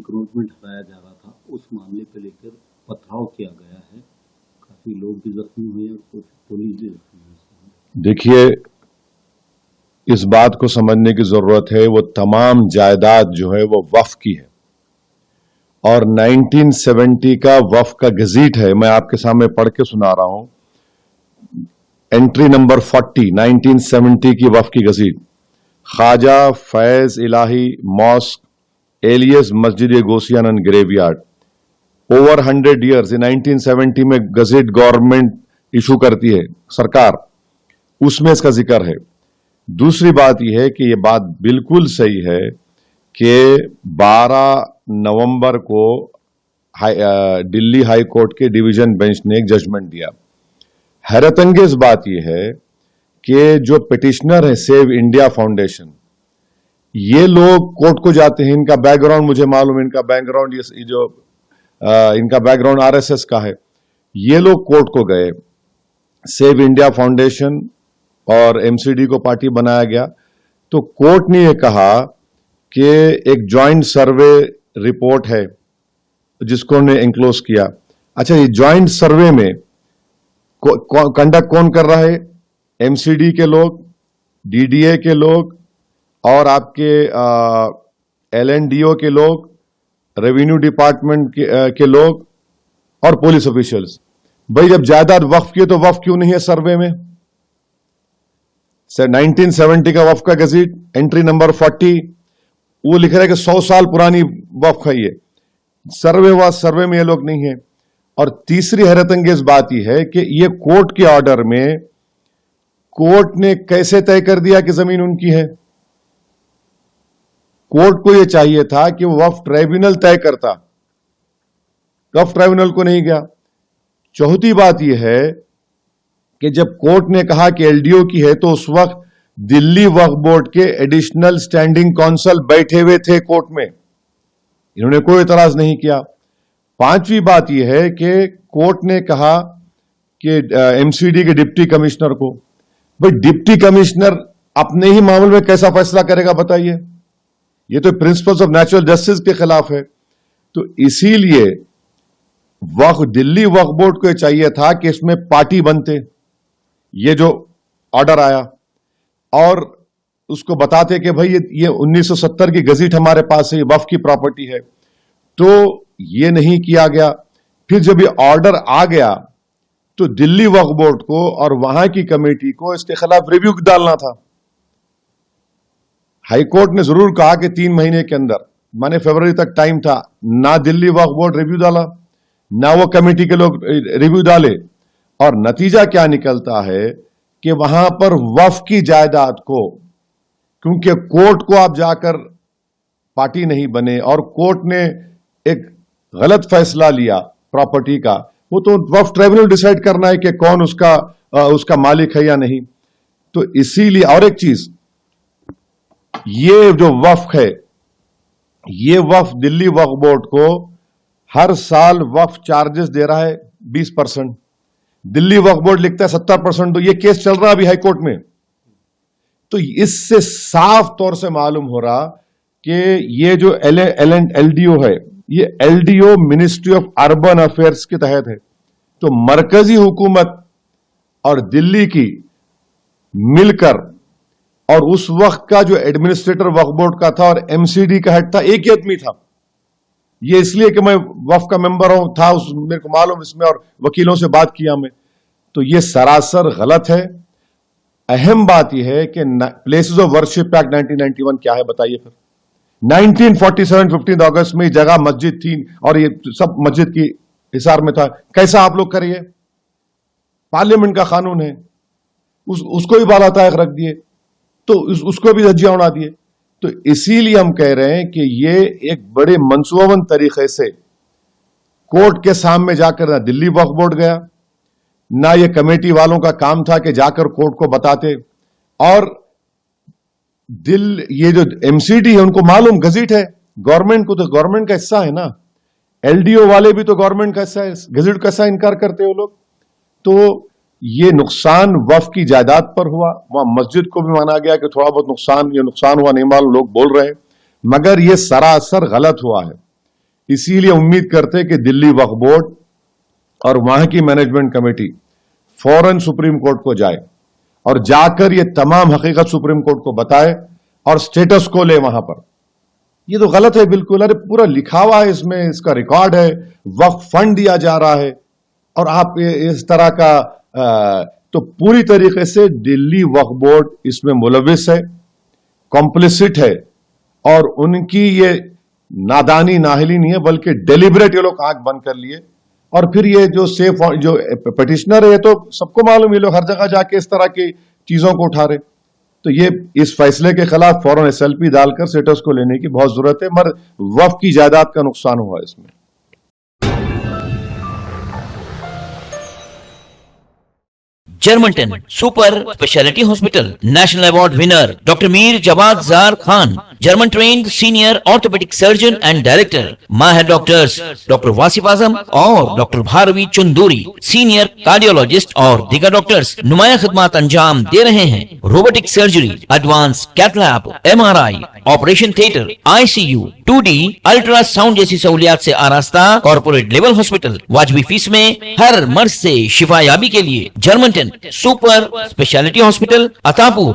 Encroachment हटाया जा रहा था, उस मामले को लेकर पथराव किया गया है, काफी लोग भी जख्मी हुए और कुछ पुलिस भी जख्मी हुई। देखिए, इस बात को समझने की जरूरत है, वो तमाम जायदाद जो है वो वक्फ की है और 1970 का वक्फ का गजीट है। मैं आपके सामने पढ़ के सुना रहा हूं। एंट्री नंबर 40, 1970 की वक्फ की गजीट। ख्वाजा फैज इलाही मॉस्क एलियस मस्जिद गोसियान एंड ग्रेवयार्ड, ओवर 100 ईयर्स। 1970 में गजेट गवर्नमेंट इशू करती है सरकार, उसमें इसका जिक्र है। दूसरी बात यह है कि यह बात बिल्कुल सही है कि 12 नवंबर को दिल्ली हाई कोर्ट के डिवीजन बेंच ने एक जजमेंट दिया। हैरतअंगेज बात यह है कि जो पिटिशनर है सेव इंडिया फाउंडेशन, ये लोग कोर्ट को जाते हैं, इनका बैकग्राउंड मुझे मालूम है, इनका बैकग्राउंड इनका बैकग्राउंड आरएसएस का है। ये लोग कोर्ट को गए, सेव इंडिया फाउंडेशन और एमसीडी को पार्टी बनाया गया, तो कोर्ट ने यह कहा कि एक ज्वाइंट सर्वे रिपोर्ट है जिसको उन्होंने एनक्लोज किया। अच्छा, ये ज्वाइंट सर्वे में कंडक्ट कौन कर रहा है? एमसीडी के लोग, डीडीए के लोग और आपके एलएनडीओ के लोग, रेवेन्यू डिपार्टमेंट के लोग और पुलिस ऑफिशियल्स। भाई, जब जायदाद वक्फ की है तो वक्फ क्यों नहीं है सर्वे में? सर, 1970 का वक्फ का गजीट एंट्री नंबर 40, वो लिख रहा है कि 100 साल पुरानी वक्फ है ये। सर्वे हुआ, सर्वे में ये लोग नहीं है। और तीसरी हैरतअंगेज बात यह है कि ये कोर्ट के ऑर्डर में कोर्ट ने कैसे तय कर दिया कि जमीन उनकी है? कोर्ट को यह चाहिए था कि वो वक्फ ट्राइब्यूनल तय करता, वक्फ ट्राइब्यूनल को नहीं गया। चौथी बात यह है कि जब कोर्ट ने कहा कि एलडीओ की है, तो उस वक्त दिल्ली वक्फ बोर्ड के एडिशनल स्टैंडिंग काउंसिल बैठे हुए थे कोर्ट में, इन्होंने कोई इतराज नहीं किया। पांचवी बात यह है कि कोर्ट ने कहा कि एमसीडी के डिप्टी कमिश्नर को, भाई डिप्टी कमिश्नर अपने ही मामले में कैसा फैसला करेगा बताइए? ये तो प्रिंसिपल्स ऑफ नेचुरल जस्टिस के खिलाफ है। तो इसीलिए दिल्ली वक्फ बोर्ड को चाहिए था कि इसमें पार्टी बनते, ये जो ऑर्डर आया, और उसको बताते कि भाई ये 1970 की गजीट हमारे पास है, ये वक्फ की प्रॉपर्टी है। तो ये नहीं किया गया। फिर जब ये ऑर्डर आ गया तो दिल्ली वक्फ बोर्ड को और वहां की कमेटी को इसके खिलाफ रिव्यू डालना था। हाई कोर्ट ने जरूर कहा कि 3 महीने के अंदर, माने फरवरी तक टाइम था, ना दिल्ली वक्फ बोर्ड रिव्यू डाला, ना वो कमेटी के लोग रिव्यू डाले। और नतीजा क्या निकलता है कि वहां पर वक्फ की जायदाद को, क्योंकि कोर्ट को आप जाकर पार्टी नहीं बने और कोर्ट ने एक गलत फैसला लिया प्रॉपर्टी का, वो तो वक्फ ट्राइब्यूनल डिसाइड करना है कि कौन उसका मालिक है या नहीं। तो इसीलिए, और एक चीज, ये जो वक्फ है, ये वक्फ दिल्ली वक्फ बोर्ड को हर साल वक्फ चार्जेस दे रहा है 20%। दिल्ली वक्फ बोर्ड लिखता है 70%। तो ये केस चल रहा है अभी हाई कोर्ट में। तो इससे साफ तौर से मालूम हो रहा कि ये जो एलडीओ है, ये LDO ministry of urban affairs के तहत है। तो मरकजी हुकूमत और दिल्ली की मिलकर, और उस वक्त का जो एडमिनिस्ट्रेटर वक्फ बोर्ड का था और एमसीडी का हेड था, एक ही आदमी था। ये इसलिए कि मैं वक्फ का मेंबर था, मेरे को मालूम इसमें, और वकीलों से बात किया मैं। तो ये सरासर गलत है। अहम बात यह है कि प्लेसेस ऑफ वर्शिप एक्ट 1991 क्या है बताइए फिर? 1947 15 अगस्त में जगह मस्जिद थी और ये सब मस्जिद की हिसार में था। कैसा आप लोग करिए? पार्लियामेंट का कानून है, उसको भी बाला तायक रख दिए, तो उसको भी धज्जियां उड़ा दिए। तो इसीलिए हम कह रहे हैं कि ये एक बड़े मंसूबाबंद तरीके से कोर्ट के सामने जाकर ना दिल्ली वक्फ बोर्ड गया, ना ये कमेटी वालों का काम था कि जाकर कोर्ट को बताते। और ये जो एमसीडी है, उनको मालूम गजीट है, गवर्नमेंट को, तो गवर्नमेंट का हिस्सा है ना। एलडीओ वाले भी तो गवर्नमेंट का हिस्सा है, गजीट का हिस्सा इनकार करते हो लोग। तो ये नुकसान वक्फ की जायदाद पर हुआ। वहां मस्जिद को भी माना गया कि थोड़ा बहुत नुकसान हुआ, नहीं मालूम, लोग बोल रहे हैं, मगर ये सरासर गलत हुआ है। इसीलिए उम्मीद करते कि दिल्ली वक्फ बोर्ड और वहां की मैनेजमेंट कमेटी फौरन सुप्रीम कोर्ट को जाए और जाकर ये तमाम हकीकत सुप्रीम कोर्ट को बताए और स्टेटस को ले वहां पर। ये तो गलत है बिल्कुल। अरे पूरा लिखा हुआ है इसमें, इसका रिकॉर्ड है, वक्फ फंड दिया जा रहा है और आप इस तरह का तो पूरी तरीके से दिल्ली वक्फ बोर्ड इसमें मुलविस है, कॉम्प्लिसिट है और उनकी ये नादानी नाहली नहीं है बल्कि डेलिबरेट ये लोग आंख बंद कर लिए। और फिर ये जो जो पिटिशनर है, ये तो सबको मालूम, ये लोग हर जगह जाके इस तरह की चीजों को उठा रहे। तो ये इस फैसले के खिलाफ फौरन SLP डालकर स्टेटस को लेने की बहुत जरूरत है, मगर वक्फ की जायदाद का नुकसान हुआ इसमें। Germantown super speciality hospital, national award winner doctor Mir Jawad Zar Khan, German trained senior orthopaedic surgeon and director, माहिर डॉक्टर्स डॉक्टर वासिफ आजम और doctor Bharvi Chanduri, senior cardiologist और दीगर डॉक्टर्स नुमाया खिदमत अंजाम दे रहे हैं। Robotic surgery, advance cath lab, MRI, operation theatre, ICU, 2D ultrasound जैसी सहूलियात से आरास्ता कॉर्पोरेट लेवल हॉस्पिटल, वाजबी फीस में हर मर्ज से शिफायाबी के लिए Germanton super speciality hospital, Attapur.